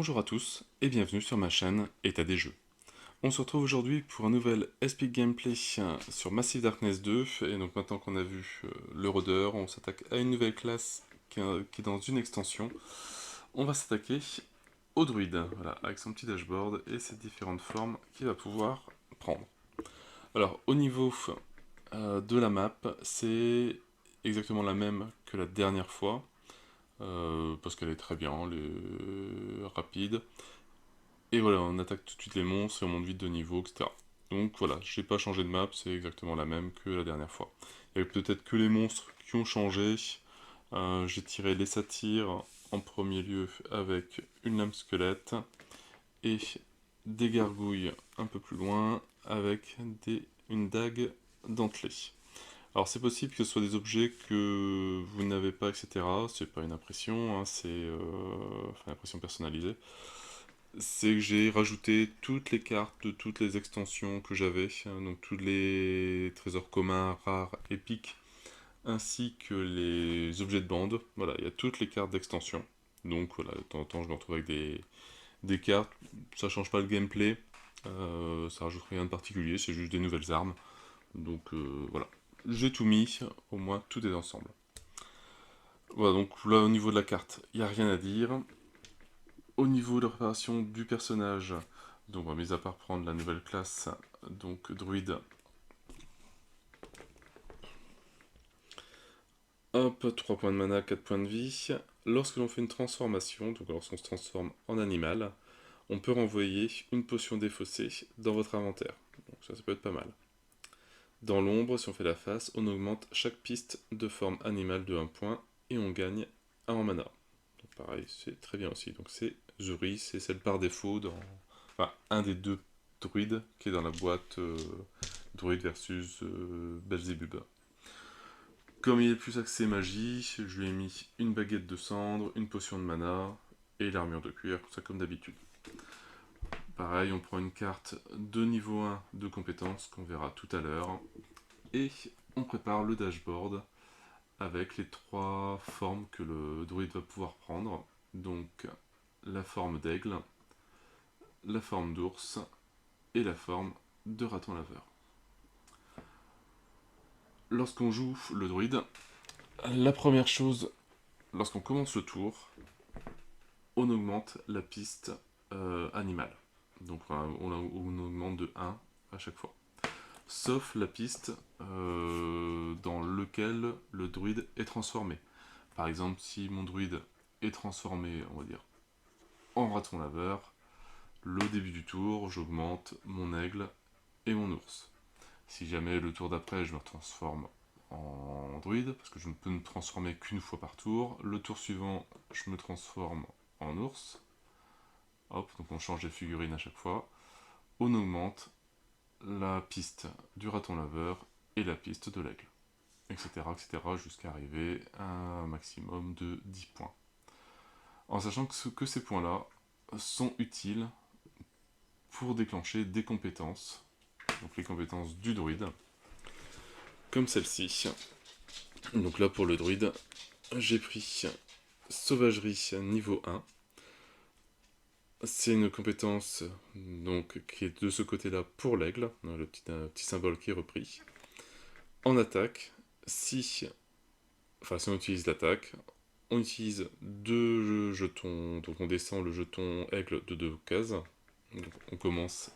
Bonjour à tous et bienvenue sur ma chaîne État des jeux. On se retrouve aujourd'hui pour un nouvel Epic Gameplay sur Massive Darkness 2 et donc maintenant qu'on a vu le rôdeur, on s'attaque à une nouvelle classe qui est dans une extension. On va s'attaquer au druide, voilà, avec son petit dashboard et ses différentes formes qu'il va pouvoir prendre. Alors au niveau de la map, c'est exactement la même que la dernière fois. Parce qu'elle est très bien, elle est rapide. Et voilà, on attaque tout de suite les monstres et on monte vite de niveau, etc. Donc voilà, j'ai pas changé de map, c'est exactement la même que la dernière fois. Il y a peut-être que les monstres qui ont changé. J'ai tiré les satyres en premier lieu avec une lame squelette et des gargouilles un peu plus loin avec une dague dentelée. Alors c'est possible que ce soit des objets que vous n'avez pas, etc. C'est pas une impression, hein, c'est enfin, une impression personnalisée. C'est que j'ai rajouté toutes les cartes de toutes les extensions que j'avais, hein, donc tous les trésors communs, rares, épiques, ainsi que les objets de bande. Voilà, il y a toutes les cartes d'extension. Donc voilà, de temps en temps je me retrouve avec des cartes, ça change pas le gameplay, ça rajoute rien de particulier, c'est juste des nouvelles armes. Donc voilà, j'ai tout mis, au moins tout est ensemble. Voilà, donc là au niveau de la carte, il n'y a rien à dire. Au niveau de la préparation du personnage, donc mis à part prendre la nouvelle classe, donc druide. Hop, 3 points de mana, 4 points de vie. Lorsque l'on fait une transformation, donc lorsqu'on se transforme en animal, on peut renvoyer une potion défaussée dans votre inventaire. Donc ça peut être pas mal. Dans l'ombre, si on fait la face, on augmente chaque piste de forme animale de 1 point et on gagne 1 en mana. Donc pareil, c'est très bien aussi. Donc c'est Zuri, c'est celle par défaut dans... Enfin, un des deux druides qui est dans la boîte druide versus Belzébub. Comme il est plus axé magie, je lui ai mis une baguette de cendre, une potion de mana et l'armure de cuir, tout ça comme d'habitude. Pareil, on prend une carte de niveau 1 de compétences qu'on verra tout à l'heure. Et on prépare le dashboard avec les 3 formes que le druide va pouvoir prendre. Donc la forme d'aigle, la forme d'ours et la forme de raton laveur. Lorsqu'on joue le druide, la première chose, lorsqu'on commence le tour, on augmente la piste animale. Donc on augmente de 1 à chaque fois. Sauf la piste dans laquelle le druide est transformé. Par exemple, si mon druide est transformé, on va dire, en raton laveur, le début du tour, j'augmente mon aigle et mon ours. Si jamais le tour d'après, je me transforme en druide, parce que je ne peux me transformer qu'une fois par tour, le tour suivant, je me transforme en ours. Hop, donc on change les figurines à chaque fois. On augmente la piste du raton laveur et la piste de l'aigle, etc., etc., jusqu'à arriver à un maximum de 10 points. En sachant que ces points-là sont utiles pour déclencher des compétences, donc les compétences du druide, comme celle-ci. Donc là pour le druide, j'ai pris sauvagerie niveau 1. C'est une compétence donc, qui est de ce côté-là pour l'aigle, le petit symbole qui est repris. En attaque, si on utilise l'attaque, on utilise 2 jetons, donc on descend le jeton aigle de 2 cases. Donc on commence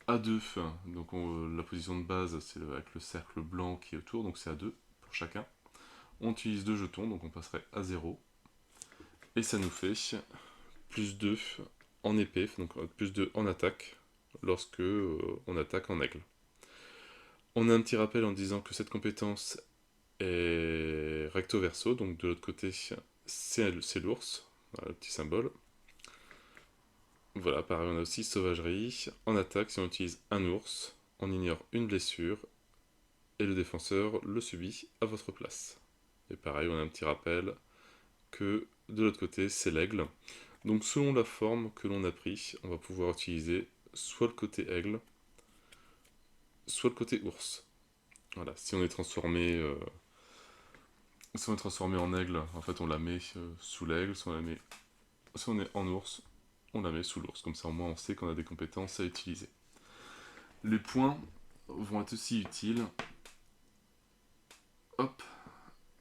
à 2, donc la position de base c'est avec le cercle blanc qui est autour, donc c'est à 2 pour chacun. On utilise 2 jetons, donc on passerait à 0. Et ça nous fait plus 2 en épée, donc plus 2 en attaque, lorsque on attaque en aigle. On a un petit rappel en disant que cette compétence est recto verso, donc de l'autre côté c'est l'ours, voilà, le petit symbole. Voilà, pareil, on a aussi sauvagerie. En attaque, si on utilise un ours, on ignore une blessure et le défenseur le subit à votre place. Et pareil, on a un petit rappel que de l'autre côté, c'est l'aigle. Donc selon la forme que l'on a pris, on va pouvoir utiliser soit le côté aigle, soit le côté ours. Voilà, si on est transformé, en aigle, en fait on la met sous l'aigle, si on la met si on est en ours, on la met sous l'ours. Comme ça, au moins, on sait qu'on a des compétences à utiliser. Les points vont être aussi utiles. Hop,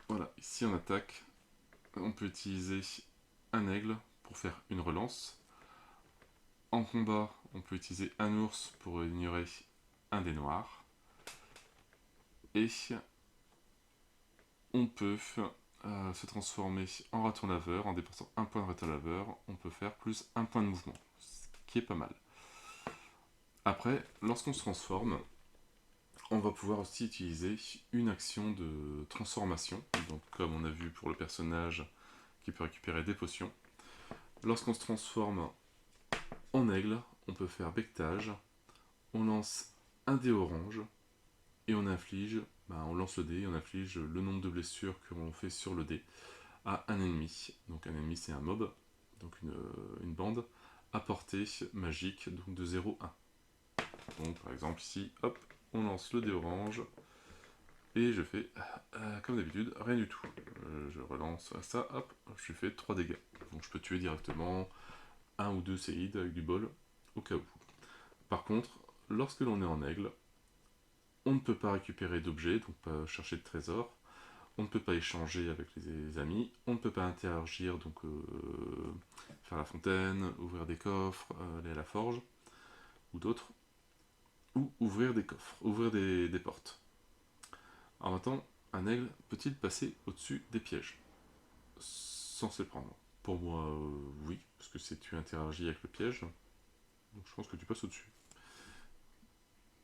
voilà, ici on attaque. On peut utiliser un aigle pour faire une relance. En combat, on peut utiliser un ours pour ignorer un dé noir. Et on peut se transformer en raton laveur. En dépensant un point de raton laveur, on peut faire plus un point de mouvement, ce qui est pas mal. Après, lorsqu'on se transforme, on va pouvoir aussi utiliser une action de transformation. Donc, comme on a vu pour le personnage qui peut récupérer des potions. Lorsqu'on se transforme en aigle, on peut faire bectage. On lance un dé orange et on inflige, on lance le dé et on inflige le nombre de blessures que l'on fait sur le dé à un ennemi. Donc un ennemi c'est un mob, donc une bande, à portée magique, donc de 0-1. Donc par exemple ici, hop, on lance le dé orange, et je fais, comme d'habitude, rien du tout. Je relance ça, hop, je fais 3 dégâts. Donc je peux tuer directement un ou deux séides avec du bol, au cas où. Par contre, lorsque l'on est en aigle, on ne peut pas récupérer d'objets, donc pas chercher de trésors. On ne peut pas échanger avec les amis. On ne peut pas interagir, donc faire la fontaine, ouvrir des coffres, aller à la forge, ou d'autres. Ou ouvrir des coffres, ouvrir des portes. En même temps, un aigle peut-il passer au-dessus des pièges sans se les prendre? Pour moi, oui, parce que si tu interagis avec le piège, donc je pense que tu passes au-dessus.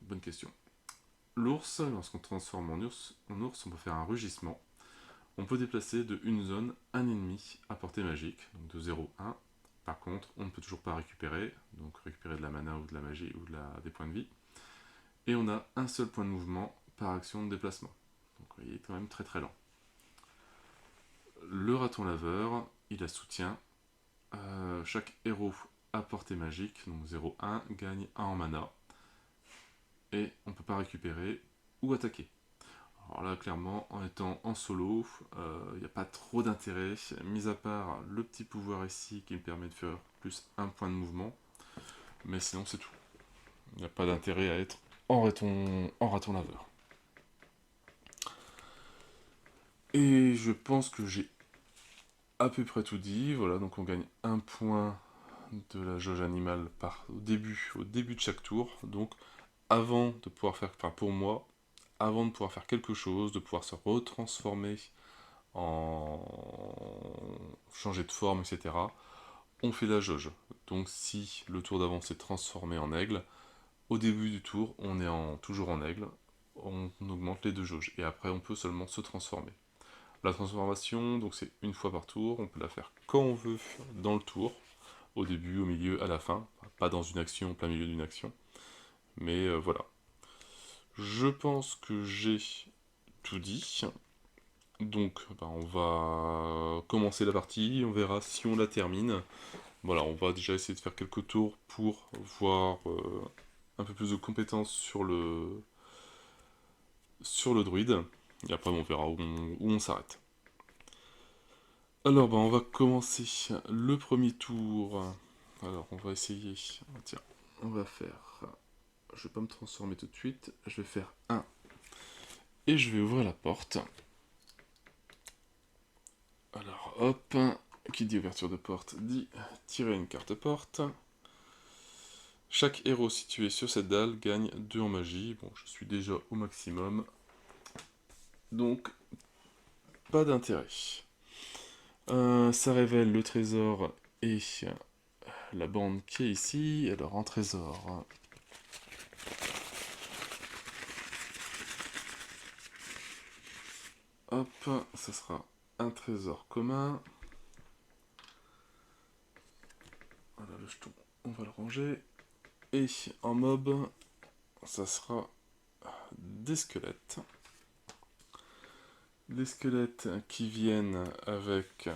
Bonne question. L'ours, lorsqu'on transforme en ours, on peut faire un rugissement. On peut déplacer de une zone un ennemi à portée magique, donc de 0-1. Par contre, on ne peut toujours pas récupérer, donc récupérer de la mana ou de la magie ou des points de vie. Et on a un seul point de mouvement par action de déplacement. Donc il est quand même très très lent. Le raton laveur, il a soutien. Chaque héros à portée magique, donc 0-1, gagne 1 en mana. Et on ne peut pas récupérer ou attaquer. Alors là, clairement, en étant en solo, il n'y a pas trop d'intérêt, mis à part le petit pouvoir ici qui me permet de faire plus un point de mouvement. Mais sinon, c'est tout. Il n'y a pas d'intérêt à être en raton laveur. Et je pense que j'ai à peu près tout dit. Voilà, donc on gagne un point de la jauge animale au début de chaque tour. Donc avant de pouvoir faire, enfin pour moi, avant de pouvoir faire quelque chose, de pouvoir se retransformer en changer de forme, etc., on fait la jauge. Donc si le tour d'avant s'est transformé en aigle, au début du tour, on est toujours en aigle, on augmente les deux jauges, et après on peut seulement se transformer. La transformation, donc c'est une fois par tour, on peut la faire quand on veut dans le tour, au début, au milieu, à la fin, pas dans une action, plein milieu d'une action, mais voilà. Je pense que j'ai tout dit. Donc, on va commencer la partie, on verra si on la termine. Voilà, on va déjà essayer de faire quelques tours pour voir un peu plus de compétences sur le druide. Et après, on verra où on s'arrête. Alors, on va commencer le premier tour. Alors, on va essayer. Tiens, on va faire. Je vais pas me transformer tout de suite. Je vais faire 1. Et je vais ouvrir la porte. Alors, hop. Qui dit ouverture de porte dit tirer une carte porte. Chaque héros situé sur cette dalle gagne 2 en magie. Bon, je suis déjà au maximum. Donc, pas d'intérêt. Ça révèle le trésor et la bande qui est ici. Alors, en trésor. Hop, ça sera un trésor commun. Voilà le jeton, on va le ranger. Et en mob, ça sera des squelettes. Des squelettes qui viennent avec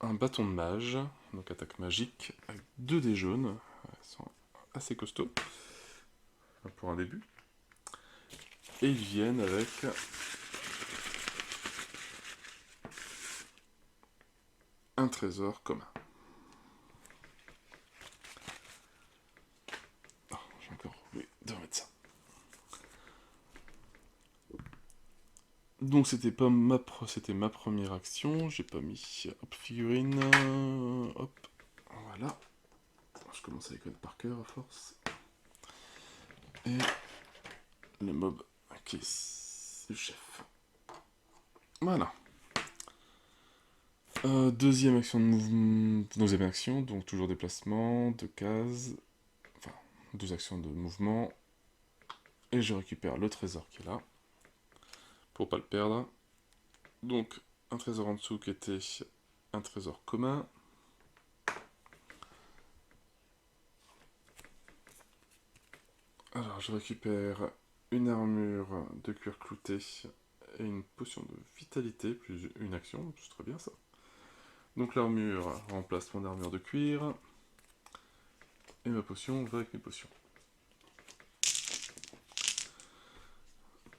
un bâton de mage, donc attaque magique, avec 2 dés jaunes. Ils sont assez costauds pour un début. Et ils viennent avec un trésor commun. Oh, j'ai encore oublié de remettre ça. Donc c'était pas c'était ma première action, j'ai pas mis hop, figurine, hop, voilà. Je commence à les connaître par cœur à force. Et le mob qui est le chef. Voilà. Deuxième action de mouvement, deuxième action, donc toujours déplacement, 2 cases, enfin 2 actions de mouvement, et je récupère le trésor qui est là, pour pas le perdre. Donc un trésor en dessous qui était un trésor commun. Alors je récupère une armure de cuir clouté et une potion de vitalité, plus une action, c'est très bien ça. Donc l'armure remplace mon armure de cuir, et ma potion va avec mes potions.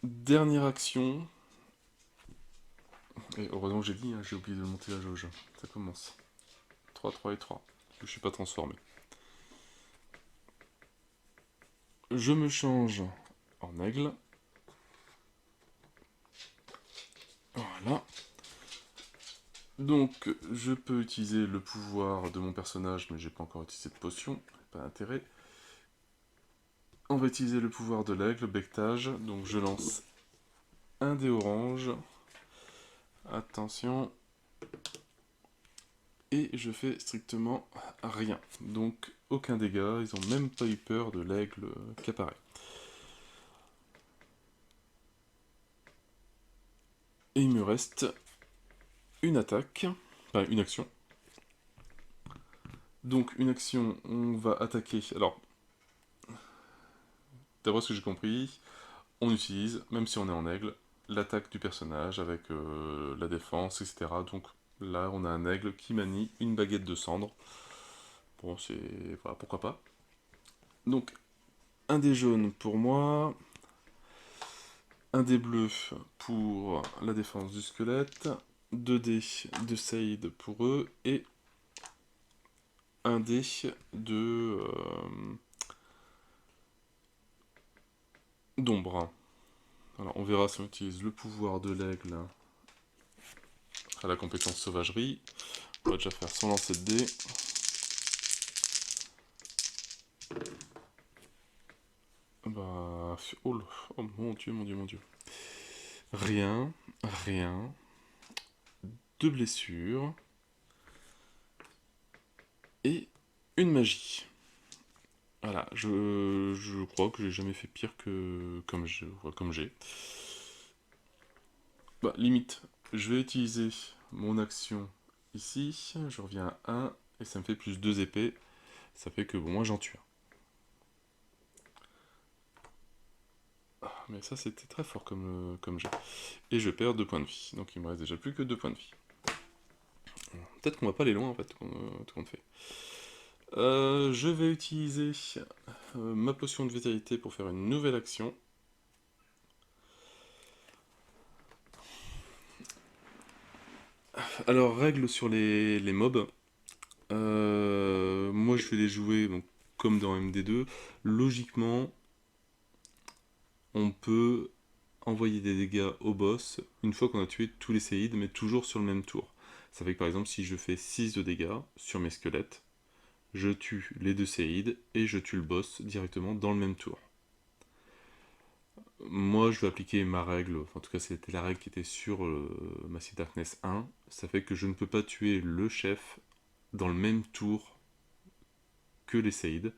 Dernière action, et heureusement que j'ai dit, hein, j'ai oublié de monter la jauge, ça commence. 3, 3 et 3, je suis pas transformé. Je me change en aigle. Voilà. Donc, je peux utiliser le pouvoir de mon personnage, mais j'ai pas encore utilisé de potion, pas d'intérêt. On va utiliser le pouvoir de l'aigle, bectage, donc je lance un dé orange. Attention. Et je fais strictement rien. Donc, aucun dégât, ils ont même pas eu peur de l'aigle qui apparaît. Et il me reste une attaque, enfin une action. Donc une action, on va attaquer. Alors, d'après ce que j'ai compris, on utilise, même si on est en aigle, l'attaque du personnage avec la défense, etc. Donc là, on a un aigle qui manie une baguette de cendre. Bon, c'est... voilà, pourquoi pas. Donc, un dé jaune pour moi, un dé bleu pour la défense du squelette, 2 dés de Saïd pour eux, et un dé d'ombre. Alors on verra si on utilise le pouvoir de l'aigle à la compétence sauvagerie. On va déjà faire son lancer de dés. Bah... Oh, oh mon dieu, mon dieu, mon dieu. Rien, rien. 2 blessures. Et une magie. Voilà, je crois que j'ai jamais fait pire que comme j'ai. Bah, limite, je vais utiliser mon action ici. Je reviens à 1 et ça me fait plus 2 épées. Ça fait que bon, moi j'en tue un. Ah, mais ça c'était très fort comme jeu. Et je perds 2 points de vie. Donc il me reste déjà plus que 2 points de vie. Peut-être qu'on va pas aller loin en fait, tout compte fait. Je vais utiliser ma potion de vitalité pour faire une nouvelle action. Alors, règle sur les mobs. Moi, je vais les jouer donc, comme dans MD2. Logiquement, on peut envoyer des dégâts au boss une fois qu'on a tué tous les séides, mais toujours sur le même tour. Ça fait que par exemple, si je fais 6 de dégâts sur mes squelettes, je tue les 2 séides et je tue le boss directement dans le même tour. Moi, je vais appliquer ma règle, enfin, en tout cas, c'était la règle qui était sur Massive Darkness 1. Ça fait que je ne peux pas tuer le chef dans le même tour que les séides.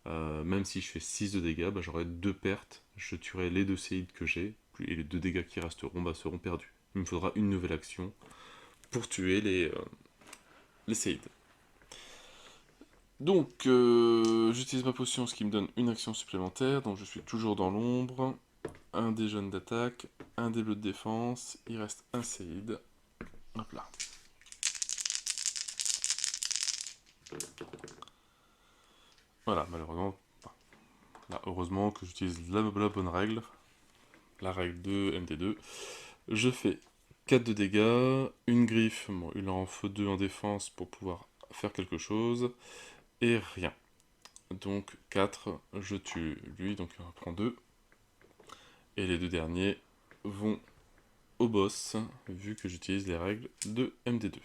Même si je fais 6 de dégâts, bah, j'aurai 2 pertes. Je tuerai les 2 séides que j'ai, et les 2 dégâts qui resteront seront perdus. Il me faudra une nouvelle action pour tuer les séides. Donc, j'utilise ma potion, ce qui me donne une action supplémentaire. Donc, je suis toujours dans l'ombre. Un des jaunes d'attaque, un des bleus de défense. Il reste un séide. Hop là. Voilà, malheureusement. Là, heureusement que j'utilise la bonne règle. La règle de MD2. Je fais 4 de dégâts, une griffe, bon, il en faut 2 en défense pour pouvoir faire quelque chose, et rien. Donc 4, je tue lui, donc il en prend 2. Et les 2 derniers vont au boss, vu que j'utilise les règles de MD2.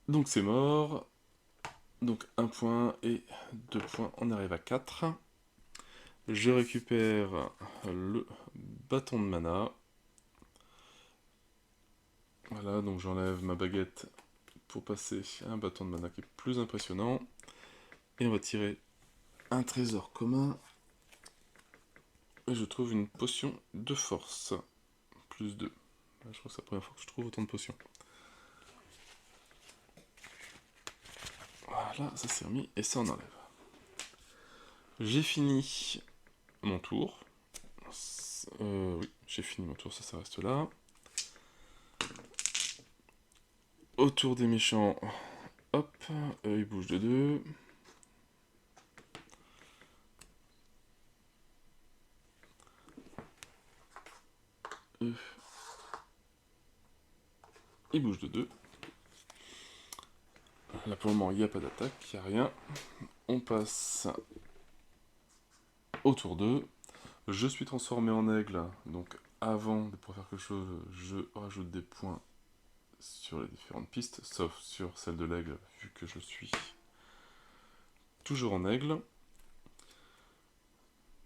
Donc c'est mort. Donc 1 point et 2 points, on arrive à 4. Je récupère le bâton de mana. Voilà, donc j'enlève ma baguette pour passer à un bâton de mana qui est plus impressionnant. Et on va tirer un trésor commun. Et je trouve une potion de force. Plus 2. Je crois que c'est la première fois que je trouve autant de potions. Voilà, ça s'est remis et ça on enlève. J'ai fini mon tour. Oui, j'ai fini mon tour, ça reste là. Autour des méchants, hop, ils bougent de 2. Ils bougent de 2. Là pour le moment, il n'y a pas d'attaque, il n'y a rien. On passe au tour 2. Je suis transformé en aigle, donc avant de pouvoir faire quelque chose, je rajoute des points sur les différentes pistes, sauf sur celle de l'aigle, vu que je suis toujours en aigle.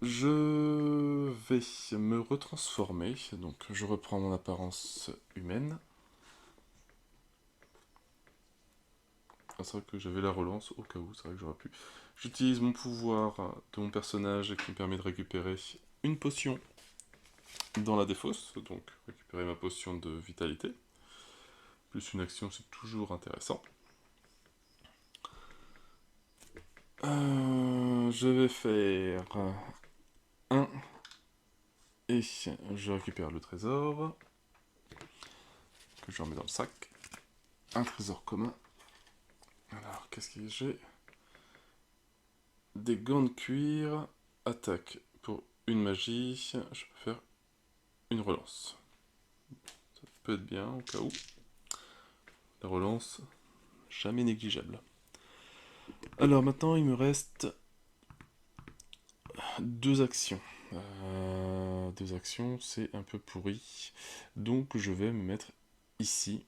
Je vais me retransformer, donc je reprends mon apparence humaine. Ah, c'est vrai que j'avais la relance au cas où, c'est vrai que j'aurais pu. J'utilise mon pouvoir de mon personnage qui me permet de récupérer une potion dans la défausse, donc récupérer ma potion de vitalité. Plus une action, c'est toujours intéressant. Je vais faire 1 et je récupère le trésor que je remets dans le sac. Un trésor commun. Alors, qu'est-ce que j'ai? Des gants de cuir. Attaque pour une magie. Je peux faire une relance. Ça peut être bien au cas où. La relance, jamais négligeable. Alors maintenant, il me reste 2 actions. 2 actions, c'est un peu pourri. Donc je vais me mettre ici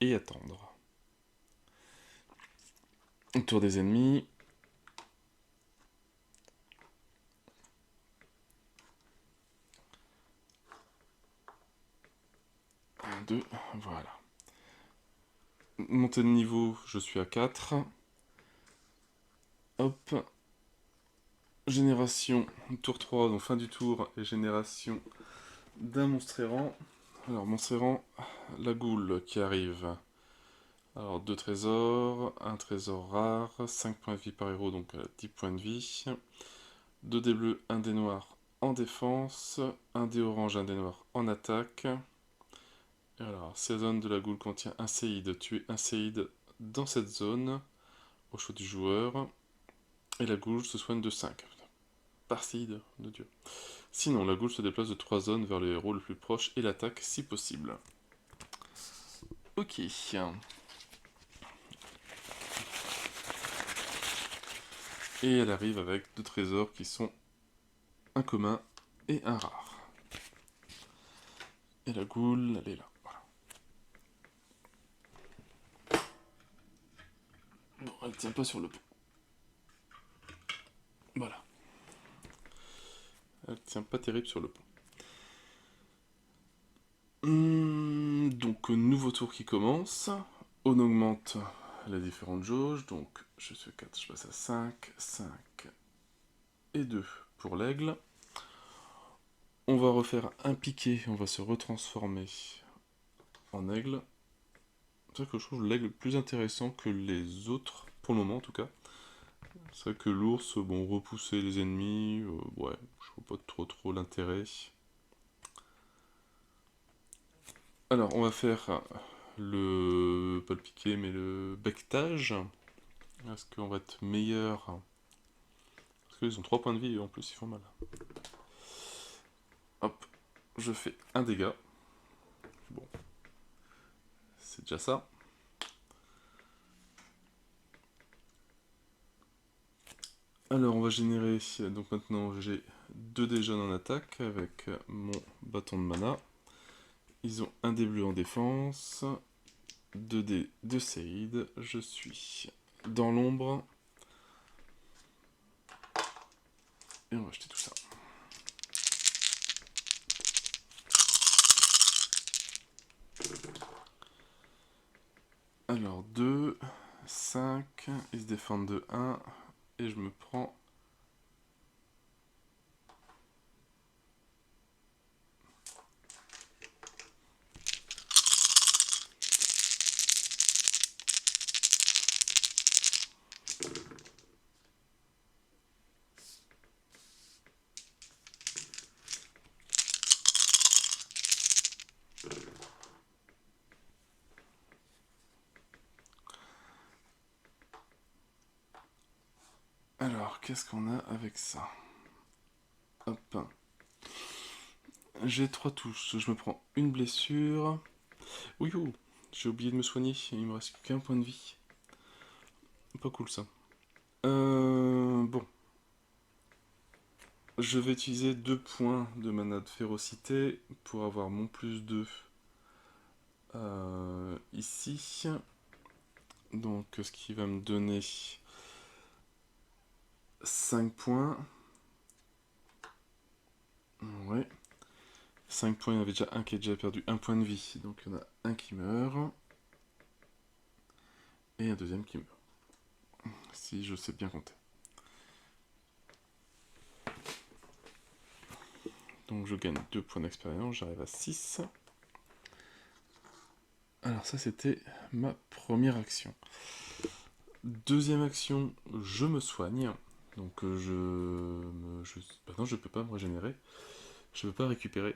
et attendre. Autour des ennemis. 1, 2, voilà. Montée de niveau, je suis à 4. Hop. Génération, tour 3, donc fin du tour, et génération d'un monstre errant. Alors, monstre errant, la goule qui arrive. Alors, 2 trésors, un trésor rare, 5 points de vie par héros, donc 10 points de vie. 2 dés bleus, 1 dé noir en défense, 1 dé orange, 1 dé noir en attaque. Et alors, cette zone de la goule contient un séide. Tuer un séide dans cette zone, au choix du joueur. Et la goule se soigne de 5. Par séide, de Dieu. Sinon, la goule se déplace de 3 zones vers le héros le plus proche et l'attaque si possible. Ok. Et elle arrive avec 2 trésors qui sont un commun et un rare. Et la goule, elle est là. Voilà. Bon, elle tient pas sur le pont. Voilà. Elle tient pas terrible sur le pont. Donc, nouveau tour qui commence. On augmente les différentes jauges. Donc, je suis à 4, je passe à 5, 5 et 2 pour l'aigle. On va refaire un piqué, on va se retransformer en aigle. C'est vrai que je trouve l'aigle plus intéressant que les autres, pour le moment en tout cas. C'est vrai que l'ours, bon, repousser les ennemis, ouais, je vois pas trop l'intérêt. Alors, on va faire pas le piqué, mais le bectage. Est-ce qu'on va être meilleur? Parce qu'ils ont 3 points de vie et en plus ils font mal. Hop, je fais un dégât. Bon, c'est déjà ça. Alors on va générer, donc maintenant j'ai 2 dés jaunes en attaque avec mon bâton de mana. Ils ont un dé bleu en défense, 2 dés de Seid, je suis dans l'ombre. Et on va jeter tout ça. Alors 2, 5, ils se défendent de 1, et je me prends... Alors, qu'est-ce qu'on a avec ça? Hop. J'ai 3 touches, je me prends une blessure. Oui, j'ai oublié de me soigner, il me reste qu'un point de vie. Pas cool ça. Bon. Je vais utiliser 2 points de mana de férocité pour avoir mon plus 2 ici. Donc ce qui va me donner 5 points. Ouais. 5 points, il y en avait déjà un qui a déjà perdu un point de vie. Donc il y en a un qui meurt. Et un deuxième qui meurt. Si je sais bien compter. Donc je gagne 2 points d'expérience, j'arrive à 6. Alors ça c'était ma première action. Deuxième action, je me soigne. Donc maintenant je peux pas me régénérer. Je peux pas récupérer.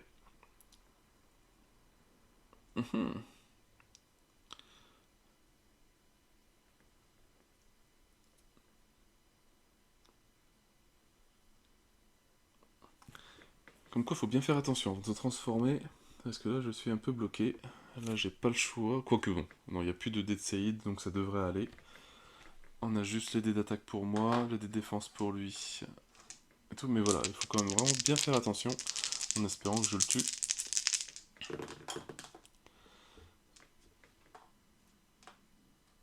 Comme quoi, faut bien faire attention avant de se transformer, parce que là, je suis un peu bloqué. Là, j'ai pas le choix. Quoique bon, non, il n'y a plus de dés de Seid, donc ça devrait aller. On a juste les dés d'attaque pour moi, les dés de défense pour lui. Et tout, mais voilà, il faut quand même vraiment bien faire attention, en espérant que je le tue.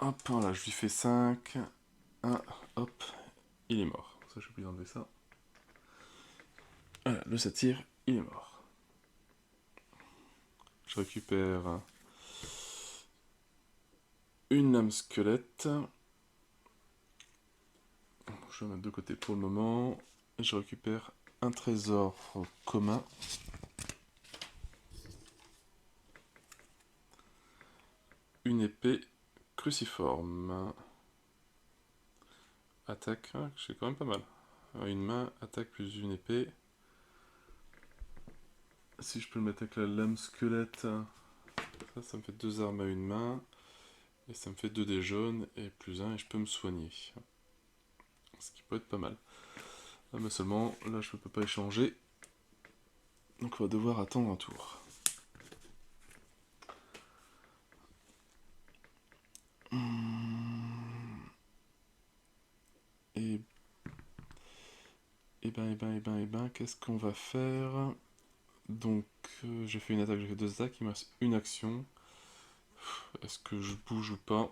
Hop, voilà, je lui fais 5. 1, hop, il est mort. Ça, j'ai oublié d'enlever ça. Voilà, le satyre, il est mort. Je récupère une lame squelette. Je vais mettre de côté pour le moment. Et je récupère un trésor commun. Une épée cruciforme. Attaque, c'est quand même pas mal. Une main, attaque plus une épée. Si je peux le mettre avec la lame squelette, ça me fait 2 armes à une main. Et ça me fait 2 dés jaunes et plus 1 et je peux me soigner. Ce qui peut être pas mal. Ah, mais seulement, là je peux pas échanger. Donc on va devoir attendre un tour. Et... qu'est-ce qu'on va faire? Donc j'ai fait une attaque, j'ai fait 2 attaques, il me reste une action. Est-ce que je bouge ou pas?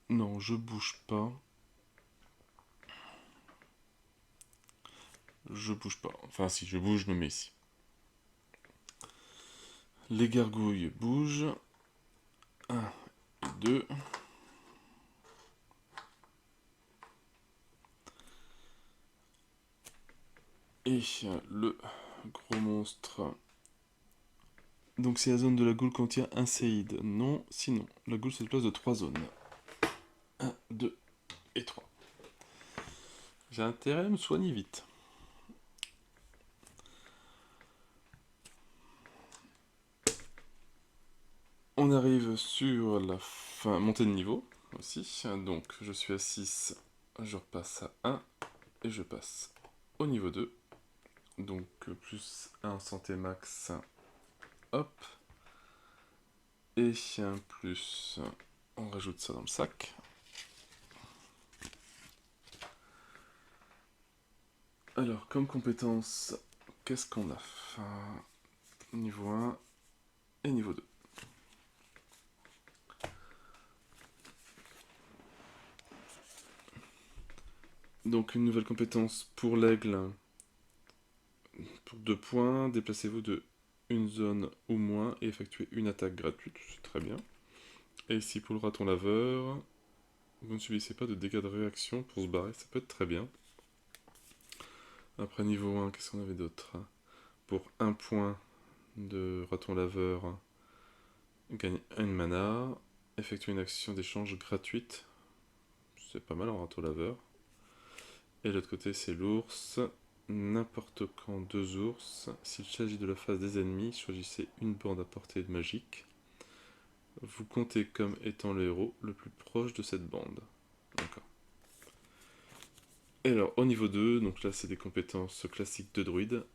Non, je bouge pas. Je bouge pas. Enfin si, je bouge, je me mets ici. Les gargouilles bougent. 1 et 2. Et le gros monstre. Donc si la zone de la goule contient un séide. Non, sinon. La goule se déplace de 3 zones. 1, 2 et 3. J'ai intérêt à me soigner vite. On arrive sur la fin, montée de niveau aussi. Donc je suis à 6. je repasse à 1 et je passe au niveau 2. Donc plus 1 santé max, hop. Et un plus, on rajoute ça dans le sac. Alors, comme compétence, qu'est-ce qu'on a? Niveau 1 et niveau 2. Donc une nouvelle compétence pour l'aigle. Pour 2 points, déplacez-vous de une zone ou moins et effectuez une attaque gratuite, c'est très bien. Et ici pour le raton laveur, vous ne subissez pas de dégâts de réaction pour se barrer, ça peut être très bien. Après niveau 1, qu'est-ce qu'on avait d'autre? Pour 1 point de raton laveur, gagne 1 mana, effectuez une action d'échange gratuite, c'est pas mal en raton laveur. Et l'autre côté c'est l'ours, n'importe quand 2 ours, s'il s'agit de la phase des ennemis, choisissez une bande à portée de magique. Vous comptez comme étant le héros le plus proche de cette bande. D'accord. Et alors, au niveau 2, donc là c'est des compétences classiques de druide.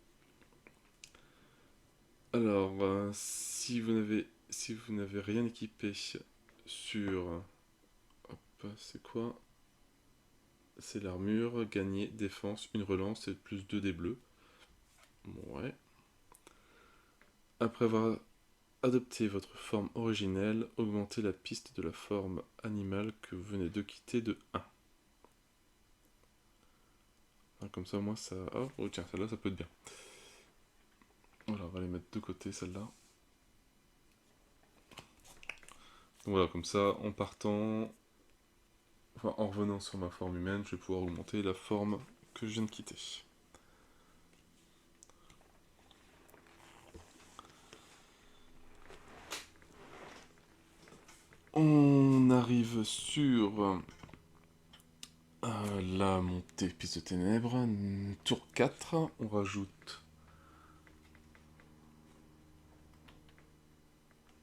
Alors, si vous n'avez rien équipé sur... Hop, c'est quoi? C'est l'armure, gagner, défense, une relance et plus 2 des bleus. Ouais. Après avoir adopté votre forme originelle, augmentez la piste de la forme animale que vous venez de quitter de 1. Ah, comme ça, moi, ça... Oh, tiens, celle-là, ça peut être bien. Voilà, on va les mettre de côté, celle-là. Voilà, comme ça, en partant... Enfin, en revenant sur ma forme humaine, je vais pouvoir augmenter la forme que je viens de quitter. On arrive sur la montée piste de ténèbres, tour 4, on rajoute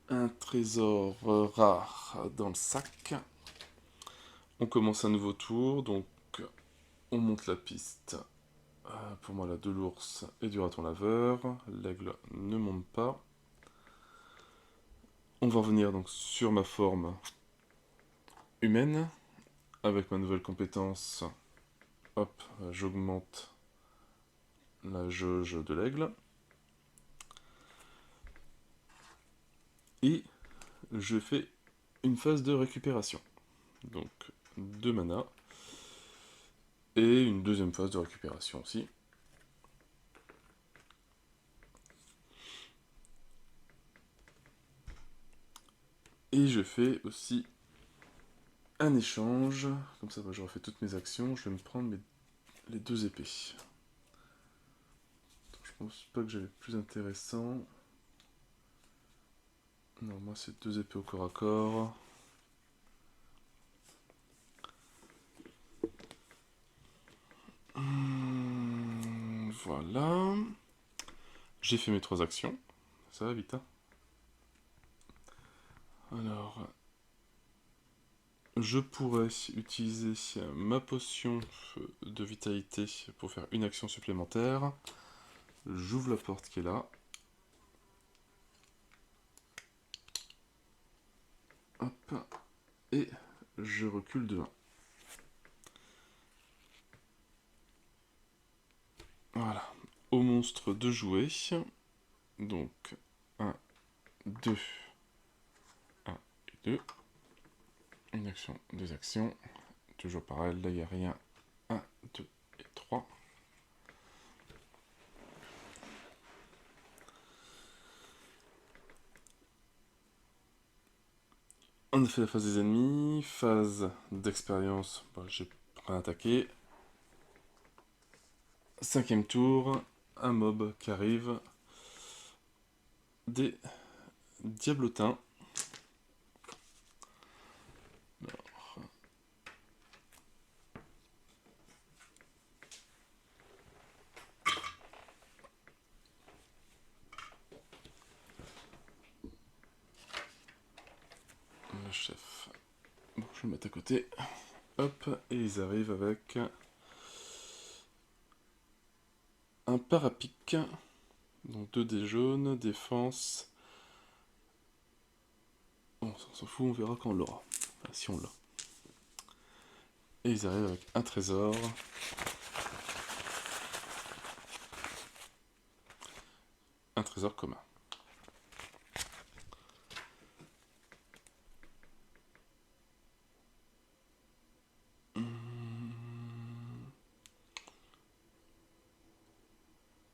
un trésor rare dans le sac. On commence un nouveau tour, donc on monte la piste. Pour moi, là, de l'ours et du raton laveur. L'aigle ne monte pas. On va revenir donc sur ma forme humaine. Avec ma nouvelle compétence, hop, j'augmente la jauge de l'aigle. Et je fais une phase de récupération. Donc 2 mana. Et une deuxième phase de récupération aussi. Et je fais aussi un échange. Comme ça, je refais toutes mes actions. Je vais me prendre les 2 épées. Je pense pas que j'avais plus intéressant. Non, moi c'est 2 épées au corps à corps. Voilà. J'ai fait mes 3 actions. Ça va vite, hein? Alors, je pourrais utiliser ma potion de vitalité pour faire une action supplémentaire. J'ouvre la porte qui est là. Hop. Et je recule de 1. Voilà. Au monstre de jouer. Donc, 1, 2, 1 et 2. Une action, 2 actions. Toujours pareil, là il n'y a rien. 1, 2 et 3. On a fait la phase des ennemis, phase d'expérience, bon, j'ai rien attaqué. 5e tour, un mob qui arrive, des diablotins. Alors, le chef. Bon, je vais le mettre à côté. Hop, et ils arrivent avec un parapic. Donc 2 dés jaunes, défense. Bon, on s'en fout, on verra quand on l'aura. Enfin, si on l'a. Et ils arrivent avec un trésor. Un trésor commun.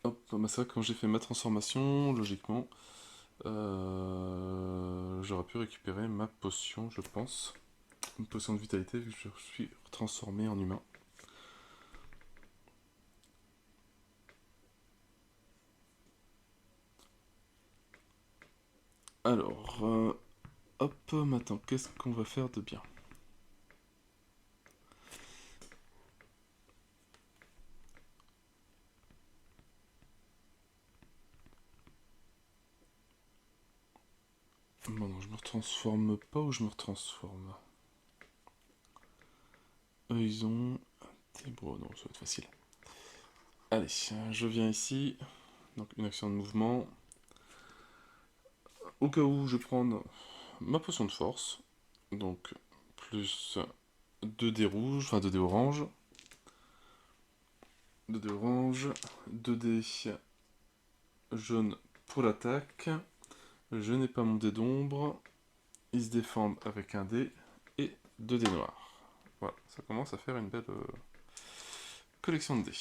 Hop, bah c'est vrai que quand j'ai fait ma transformation, logiquement, j'aurais pu récupérer ma potion, je pense. Une potion de vitalité vu que je suis transformé en humain. Alors, hop, maintenant, qu'est-ce qu'on va faire de bien? Bon, non, je me retransforme pas ou je me retransforme? Eux, ils ont des bros, non, ça va être facile. Allez, je viens ici. Donc, une action de mouvement. Au cas où, je vais prendre ma potion de force. Donc, plus 2 dés rouges, enfin 2 dés orange. 2 dés orange, 2 dés jaunes pour l'attaque. Je n'ai pas mon dé d'ombre. Ils se défendent avec un dé et 2 dés noirs. Voilà, ça commence à faire une belle collection de dés.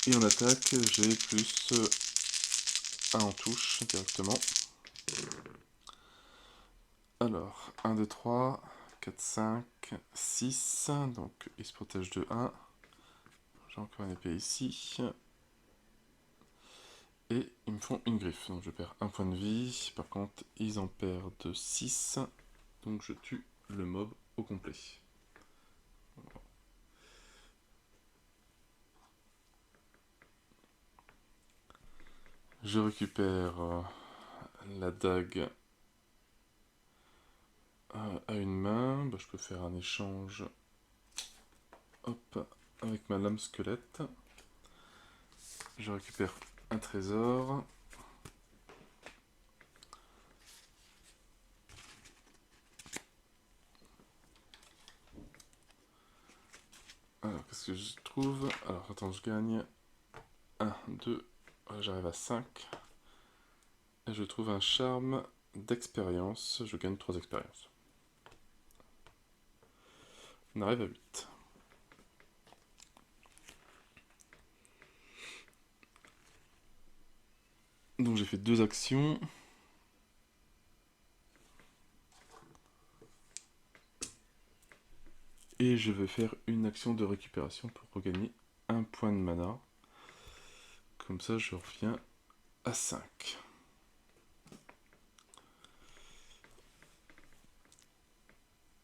Et en attaque, j'ai plus 1 en touche directement. Alors, 1, 2, 3, 4, 5, 6. Donc, ils se protègent de 1. J'ai encore une épée ici. Et ils me font une griffe. Donc, je perds 1 point de vie. Par contre, ils en perdent 6. Donc, je tue le mob au complet. Je récupère la dague à une main. Bah, je peux faire un échange. Hop, avec ma lame squelette. Je récupère un trésor. Alors, qu'est-ce que je trouve? Alors, attends, je gagne 1, 2, j'arrive à 5. Et je trouve un charme d'expérience. Je gagne 3 expériences. On arrive à 8. Donc j'ai fait 2 actions. Et je vais faire une action de récupération pour regagner 1 point de mana. Comme ça, je reviens à 5.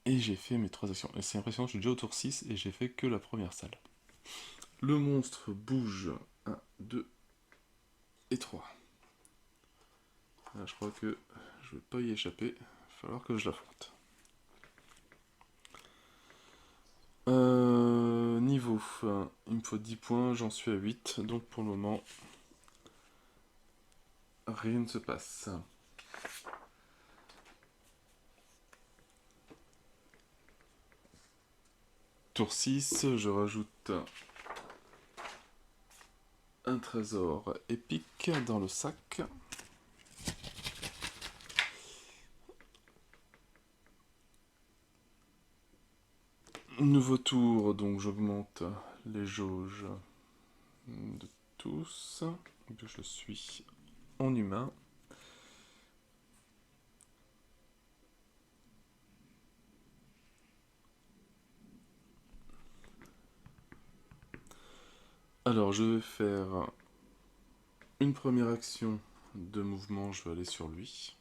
Et j'ai fait mes 3 actions. Et c'est impressionnant, je suis déjà au tour 6 et j'ai fait que la première salle. Le monstre bouge. 1, 2 et 3. Là, je crois que je vais pas y échapper. Il va falloir que je l'affronte. Niveau, il me faut 10 points, j'en suis à 8. Donc pour le moment, rien ne se passe. Tour 6, je rajoute un trésor épique dans le sac. Nouveau tour, donc j'augmente les jauges de tous. Je suis en humain. Alors je vais faire une première action de mouvement, je vais aller sur lui.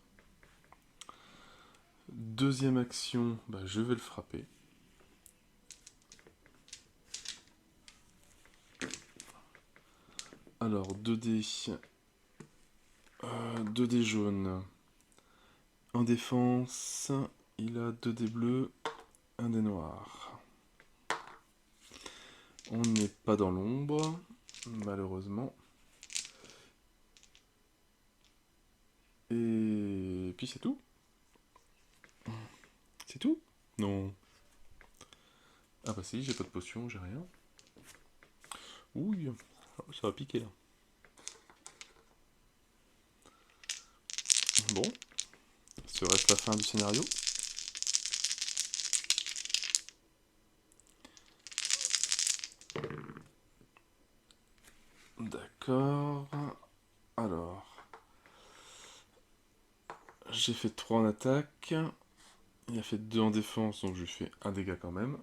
Deuxième action, je vais le frapper. Alors 2 dés jaunes En défense, il a 2 dés bleus, un dé noir. On n'est pas dans l'ombre, malheureusement. Et puis c'est tout. C'est tout? Non. Ah bah si, j'ai pas de potion, j'ai rien. Ouille, ça va piquer là. Bon, ce reste la fin du scénario. D'accord. Alors, j'ai fait 3 en attaque. Il a fait 2 en défense, donc je lui fais un dégât quand même.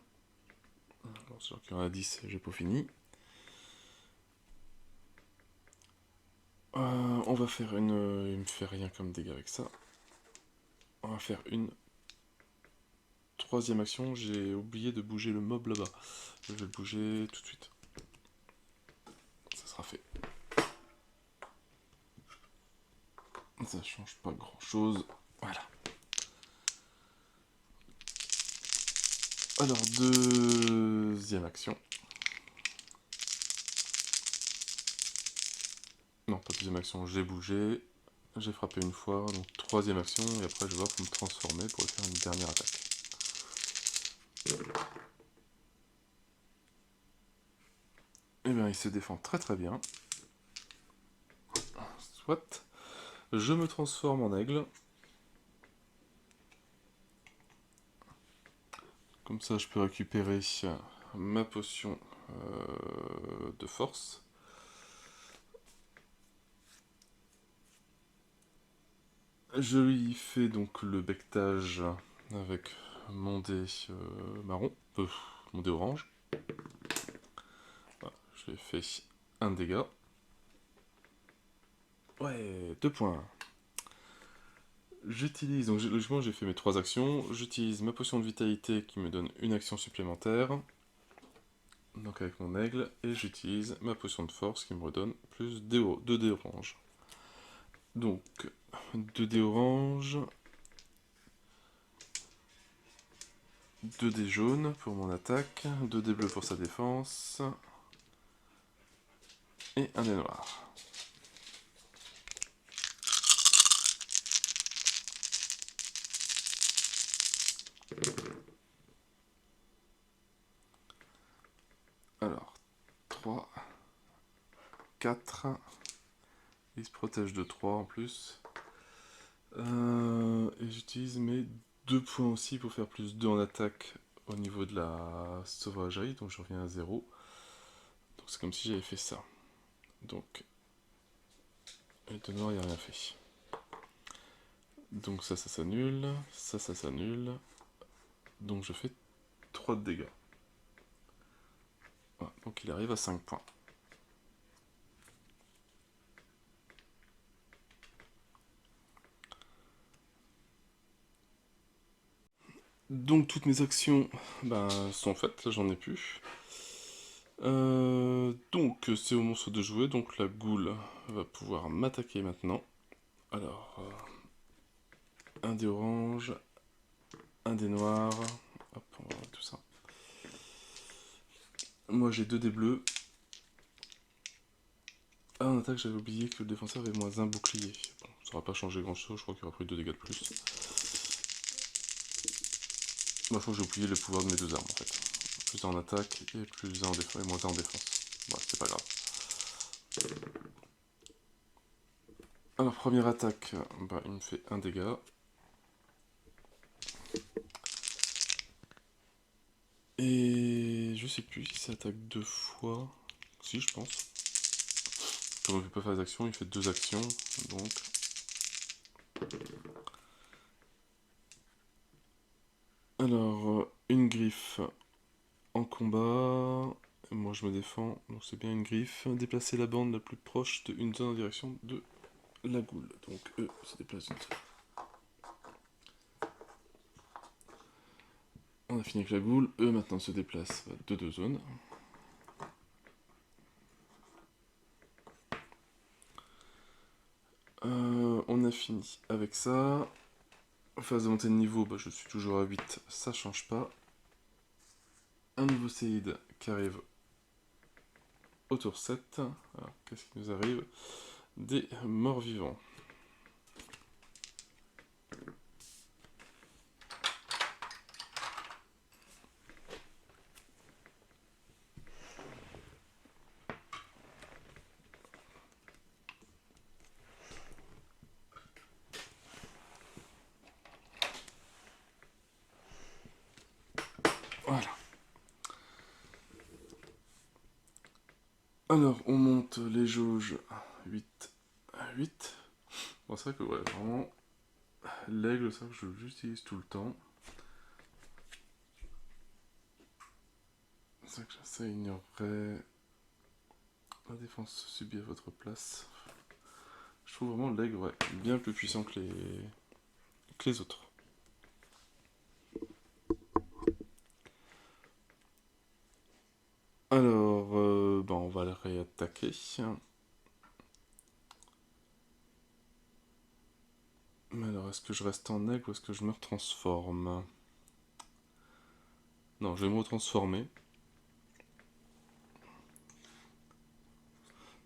Alors, sur qu'il y en a 10, j'ai pas fini. On va faire une... il me fait rien comme dégâts avec ça. On va faire une troisième action. J'ai oublié de bouger le mob là-bas. Je vais le bouger tout de suite. Ça sera fait. Ça change pas grand-chose. Voilà. Alors, deuxième action. Non, pas deuxième action, j'ai bougé. J'ai frappé une fois, donc troisième action, et après je vais voir pour me transformer pour faire une dernière attaque. Et bien il se défend très très bien. Soit. Je me transforme en aigle. Comme ça je peux récupérer ma potion de force. Je lui fais donc le bectage avec mon dé marron, mon dé orange. Voilà, je lui ai fait un dégât. Ouais, 2 points. J'utilise, donc logiquement j'ai fait mes 3 actions. J'utilise ma potion de vitalité qui me donne une action supplémentaire. Donc avec mon aigle. Et j'utilise ma potion de force qui me redonne plus 2 dés orange. Donc 2 dés orange. 2 dés jaunes pour mon attaque. 2 dés bleus pour sa défense. Et un dé noir. Alors, 3, 4. Il se protège de 3 en plus. Et j'utilise mes 2 points aussi pour faire plus 2 en attaque au niveau de la sauvagerie, donc je reviens à 0. Donc c'est comme si j'avais fait ça. Donc, et de noir, il n'y a rien fait. Donc ça s'annule, ça s'annule. Donc je fais 3 de dégâts. Voilà, donc il arrive à 5 points. Donc toutes mes actions sont faites, là j'en ai plus. Donc c'est au monstre de jouer, donc la goule va pouvoir m'attaquer maintenant. Alors, un dé orange, un dé noir, hop, on va voir tout ça. Moi j'ai 2 dés bleus. Ah, en attaque, j'avais oublié que le défenseur avait moins un bouclier. Bon, ça n'aura pas changé grand chose, je crois qu'il aura pris 2 dégâts de plus. Moi, je crois que j'ai oublié le pouvoir de mes 2 armes en fait. Plus 1 en attaque et plus 1 en défense, et moins 1 en défense. Bon, c'est pas grave. Alors, première attaque, il me fait 1 dégât. Et je sais plus si ça attaque 2 fois. Si, je pense. Comme on ne peut pas faire des actions, il fait 2 actions, donc. Alors, une griffe en combat. Moi je me défends, donc c'est bien une griffe. Déplacer la bande la plus proche d'une zone en direction de la goule. Donc eux se déplacent d'une seule. On a fini avec la goule. Eux maintenant se déplacent de 2 zones. On a fini avec ça. Phase de montée de niveau, bah, je suis toujours à 8, ça change pas. Un nouveau séide qui arrive au tour 7. Alors, qu'est-ce qui nous arrive? Des morts vivants. Voilà. Alors, on monte les jauges 8 à 8. Bon, c'est vrai que, ouais, vraiment, l'aigle, ça, je l'utilise tout le temps. C'est vrai que ça ignorerait la défense subie à votre place. Je trouve vraiment l'aigle, ouais, bien plus puissant que les autres. Alors, bah, on va le réattaquer. Mais alors, est-ce que je reste en aigle ou est-ce que je me retransforme? Non, je vais me retransformer.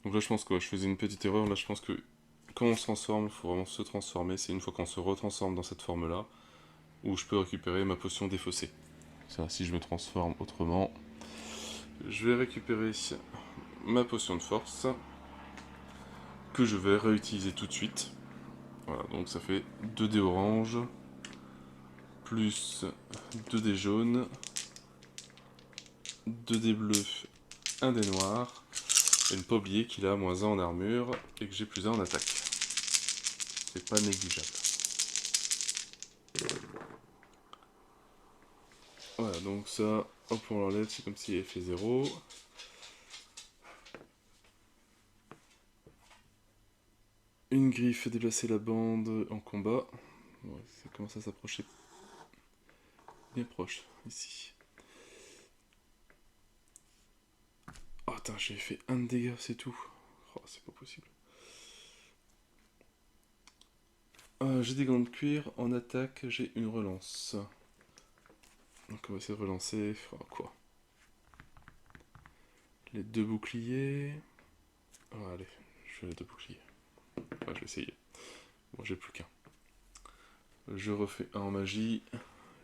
Donc là, je pense que ouais, je faisais une petite erreur. Là, je pense que quand on se transforme, il faut vraiment se transformer. C'est une fois qu'on se retransforme dans cette forme-là où je peux récupérer ma potion défaussée. Ça, si je me transforme autrement, je vais récupérer ma potion de force que je vais réutiliser tout de suite. Voilà, donc ça fait 2 dés orange plus 2 dés jaunes, 2 dés bleus, 1 dé noir. Et ne pas oublier qu'il a -1 en armure et que j'ai +1 en attaque. C'est pas négligeable. Voilà, donc ça, hop, on l'enlève, c'est comme s'il avait fait 0. Une griffe fait déplacer la bande en combat. Ouais, ça commence à s'approcher bien proche, ici. Oh, attends, j'ai fait 1 de dégâts, c'est tout. Oh, c'est pas possible. J'ai des gants de cuir, en attaque, j'ai une relance. Donc on va essayer de relancer. Oh, quoi? Les 2 boucliers. Oh, allez, je fais les 2 boucliers. Enfin, je vais essayer. Bon, j'ai plus qu'un. Je refais un en magie.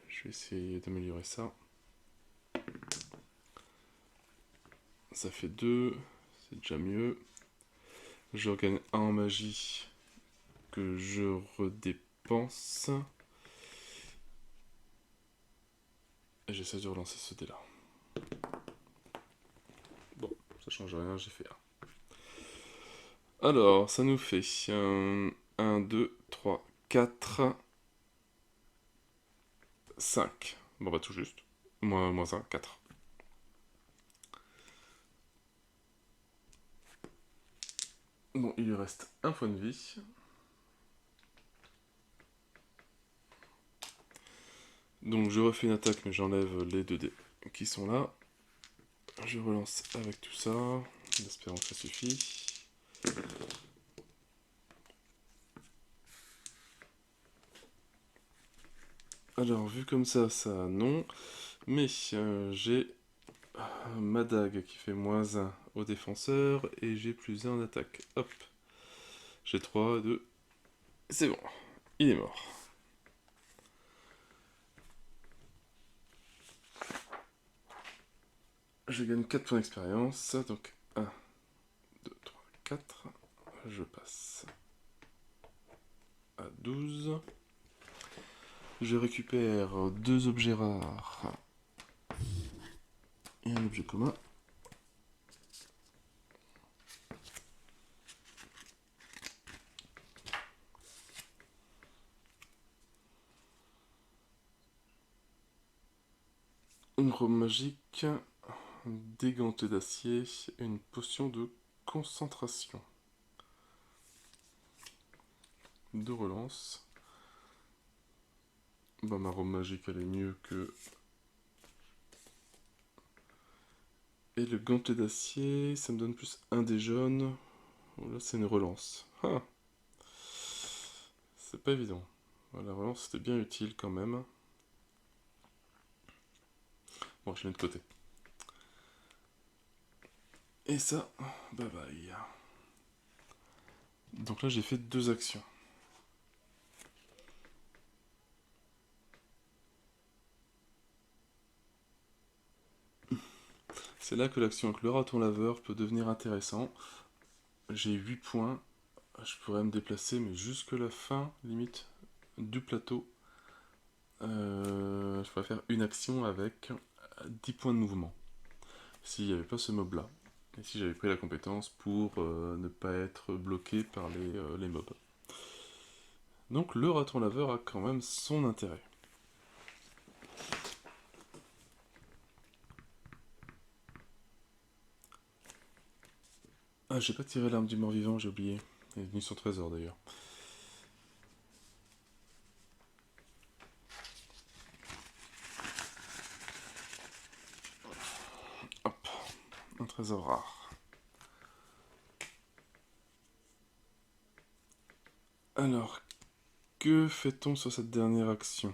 Je vais essayer d'améliorer ça. Ça fait 2. C'est déjà mieux. Je regagne un en magie que je redépense. Et j'essaie de relancer ce dé là. Bon, ça change rien, j'ai fait 1. Alors, ça nous fait 1, 2, 3, 4, 5. Bon, bah tout juste. Moins 1, 4. Bon, il lui reste un point de vie. Donc je refais une attaque, mais j'enlève les 2 dés qui sont là. Je relance avec tout ça, en espérant que ça suffit. Alors, vu comme ça non. Mais j'ai ma dague qui fait -1 au défenseur et j'ai +1 en attaque. Hop. J'ai 3, 2. C'est bon. Il est mort. Je gagne 4 points d'expérience. Donc 1, 2, 3, 4. Je passe à 12. Je récupère 2 objets rares et un objet commun. Une robe magique, des gantés d'acier et une potion de concentration. De relance. Bah, ma robe magique elle est mieux que. Et le ganté d'acier, ça me donne plus un des jaunes. Oh, là c'est une relance. Ah, c'est pas évident. Voilà, vraiment, c'était bien utile quand même. Bon, je mets de côté. Et ça, bye bye. Donc là, j'ai fait 2 actions. C'est là que l'action avec le raton laveur peut devenir intéressant. J'ai 8 points. Je pourrais me déplacer, mais jusque la fin, limite, du plateau. Je pourrais faire une action avec 10 points de mouvement. S'il n'y avait pas ce mob-là. Et si j'avais pris la compétence pour ne pas être bloqué par les mobs. Donc le raton laveur a quand même son intérêt. Ah, j'ai pas tiré l'arme du mort-vivant, j'ai oublié. Elle est venue sur trésor d'ailleurs. Hop, un trésor rare. Alors, que fait-on sur cette dernière action?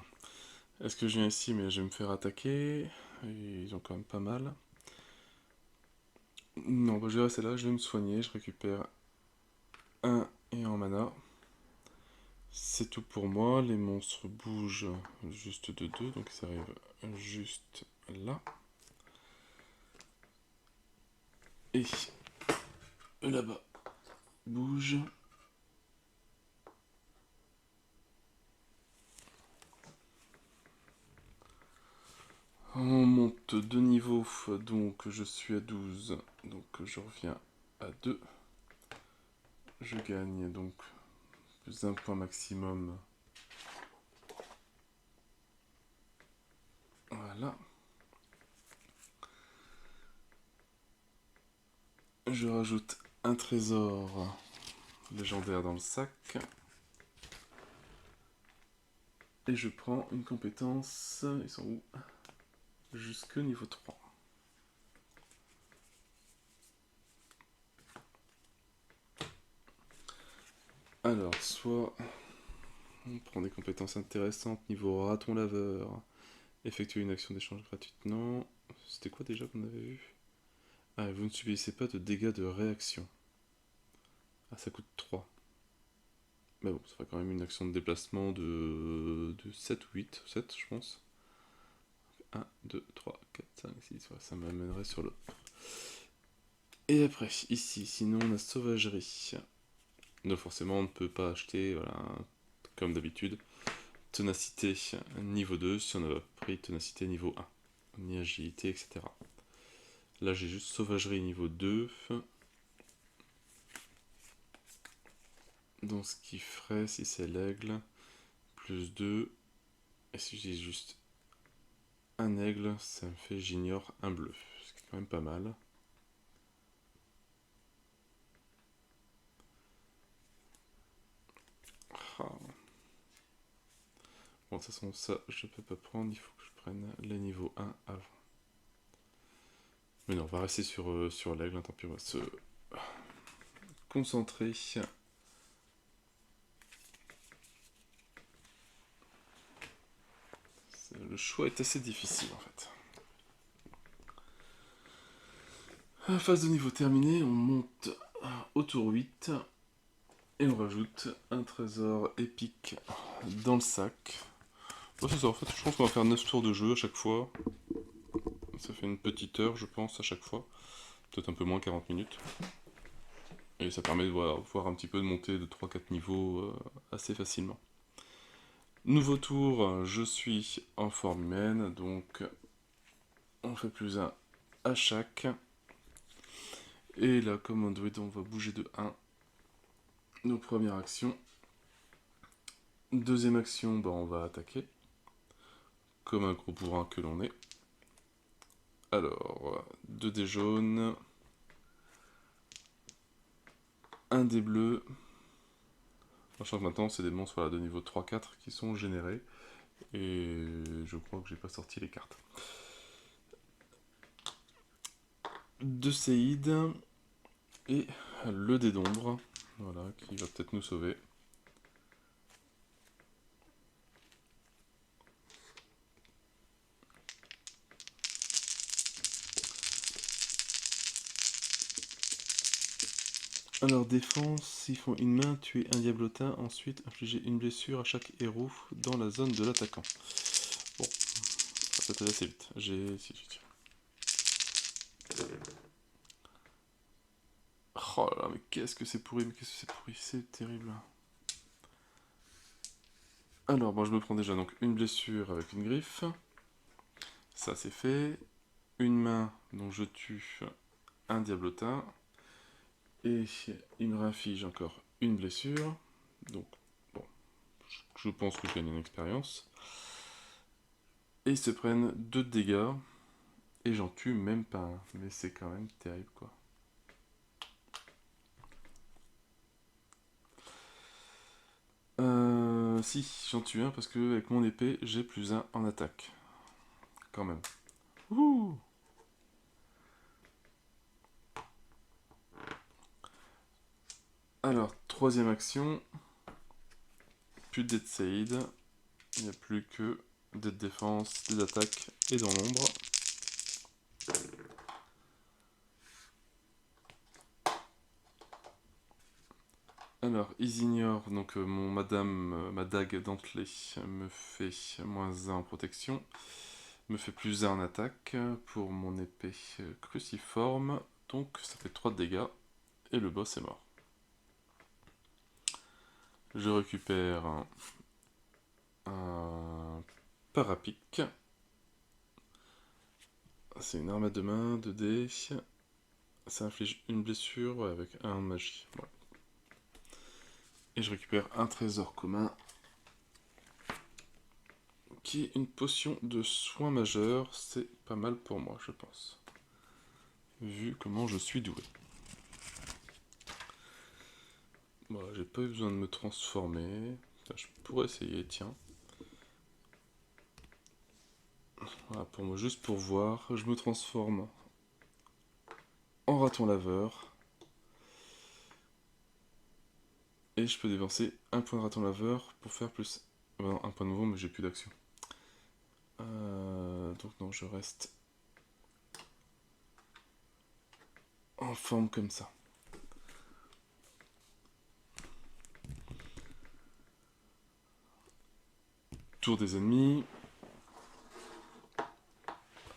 Est-ce que je viens ici, mais je vais me faire attaquer? Et ils ont quand même pas mal. Non, bah, je vais rester là, je vais me soigner, je récupère 1 et en mana. C'est tout pour moi, les monstres bougent juste de 2, donc ils arrivent juste là. Et là-bas bouge. On monte 2 niveaux, donc je suis à 12, donc je reviens à 2. Je gagne donc plus un point maximum. Voilà. Je rajoute un trésor légendaire dans le sac. Et je prends une compétence. Ils sont où? Jusque niveau 3. Alors, soit on prend des compétences intéressantes niveau raton laveur, effectuer une action d'échange gratuite. Non. C'était quoi déjà qu'on avait vu? Ah, vous ne subissez pas de dégâts de réaction. Ah, ça coûte 3. Mais bon, ça fera quand même une action de déplacement de 7 ou 8, 7 je pense. 1, 2, 3, 4, 5, 6, ouais, ça m'amènerait sur l'autre. Et après, ici, sinon on a sauvagerie. Donc forcément on ne peut pas acheter, voilà, comme d'habitude, ténacité niveau 2 si on a pris ténacité niveau 1, ni agilité, etc. Là j'ai juste sauvagerie niveau 2. Donc ce qui ferait, si c'est l'aigle, plus 2. Et si j'ai juste un aigle, ça me fait j'ignore un bleu. Ce qui est quand même pas mal. Ah. Bon, de toute façon, ça, je peux pas prendre. Il faut que je prenne les niveaux 1 avant. Mais non, on va rester sur l'aigle. Tant pis, on va se concentrer. Le choix est assez difficile, en fait. Phase de niveau terminée, on monte au tour 8. Et on rajoute un trésor épique dans le sac. Bon, c'est ça, en fait, je pense qu'on va faire 9 tours de jeu à chaque fois. Ça fait une petite heure, je pense, à chaque fois. Peut-être un peu moins, 40 minutes. Et ça permet de voir un petit peu de monter de 3-4 niveaux assez facilement. Nouveau tour, je suis en forme humaine, donc on fait plus 1 à chaque. Et là, comme on on va bouger de 1. Nos premières actions. Deuxième action, bah, on va attaquer. Comme un gros bourrin que l'on est. Alors, 2 dés jaunes. Un dé bleu. Sachant que maintenant, c'est des monstres voilà, de niveau 3-4 qui sont générés. Et je crois que j'ai pas sorti les cartes. 2 séides. Et le dé d'ombre. Voilà, qui va peut-être nous sauver. Alors, défense, s'ils font une main, tuer un diablotin, ensuite infliger une blessure à chaque héros dans la zone de l'attaquant. Bon, ça peut aller assez vite. Si, j'ai tiré. Oh là là, mais qu'est-ce que c'est pourri, c'est terrible. Alors, bon, je me prends déjà donc une blessure avec une griffe. Ça, c'est fait. Une main, donc je tue un diablotin. Et il me réinflige encore une blessure. Donc, bon, je pense que je gagne une expérience. Et ils se prennent 2 dégâts. Et j'en tue même pas un. Mais c'est quand même terrible, quoi. Si, j'en tue un parce que avec mon épée, j'ai +1 en attaque. Quand même. Ouh. Alors, troisième action. Plus de Dead Side. Il n'y a plus que des défenses, des attaques et dans l'ombre. Alors, ils ignorent, donc ma dague dentelée me fait -1 en protection, me fait +1 en attaque pour mon épée cruciforme, donc ça fait 3 de dégâts, et le boss est mort. Je récupère un parapic, c'est une arme à 2 mains, 2 dés, ça inflige une blessure avec 1 magie. Voilà. Et je récupère un trésor commun, qui est une potion de soins majeurs, c'est pas mal pour moi, je pense. Vu comment je suis doué. Voilà, j'ai pas eu besoin de me transformer. Enfin, je pourrais essayer, tiens. Voilà, pour moi, juste pour voir, je me transforme en raton laveur. Et je peux dépenser un point de raton laveur pour faire plus... non, un point nouveau, mais j'ai plus d'action. Donc non, je reste en forme comme ça. Tour des ennemis.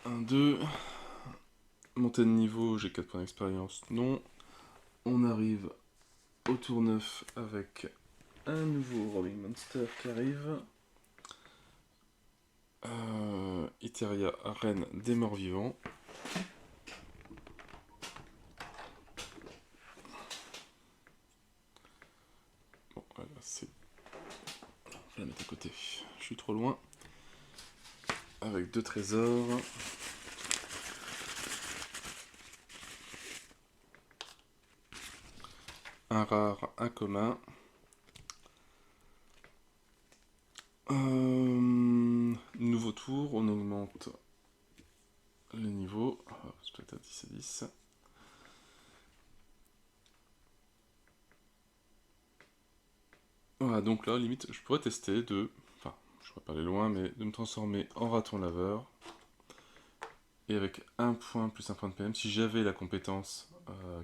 1, 2. Montée de niveau, j'ai 4 points d'expérience, non. On arrive au tour 9 avec un nouveau Rolling Monster qui arrive. Iteria, reine des morts vivants. Bon, voilà, c'est... Je vais la mettre à côté. Je suis trop loin. Avec 2 trésors. Un rare, un commun. Nouveau tour, on augmente le niveau. C'est peut-être à 10 et 10. Voilà, donc là, limite, je pourrais tester de... Enfin, je pourrais pas aller loin, mais de me transformer en raton laveur. Et avec un point plus un point de PM, si j'avais la compétence,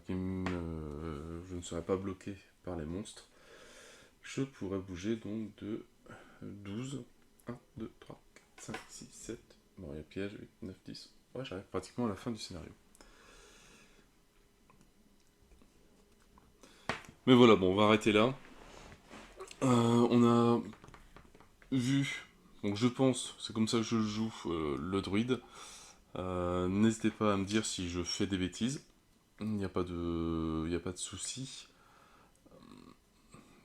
je ne serais pas bloqué par les monstres, je pourrais bouger donc de 12, 1, 2, 3, 4, 5, 6, 7, bon il y a piège, 8, 9, 10, ouais j'arrive pratiquement à la fin du scénario. Mais voilà, bon on va arrêter là. On a vu, donc je pense, c'est comme ça que je joue le druide. N'hésitez pas à me dire si je fais des bêtises, il n'y a pas de souci.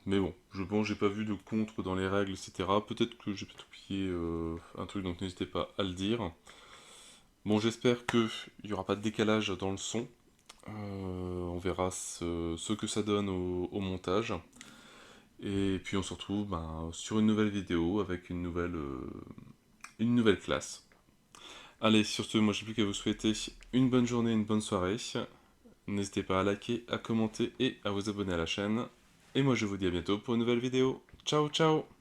Mais bon, je pense que j'ai pas vu de contre dans les règles, etc. Peut-être que j'ai peut-être oublié un truc, donc n'hésitez pas à le dire. Bon, j'espère qu'il n'y aura pas de décalage dans le son. On verra ce que ça donne au montage. Et puis on se retrouve sur une nouvelle vidéo avec une nouvelle classe. Allez, sur ce, moi j'ai plus qu'à vous souhaiter une bonne journée, une bonne soirée. N'hésitez pas à liker, à commenter et à vous abonner à la chaîne. Et moi je vous dis à bientôt pour une nouvelle vidéo. Ciao ciao!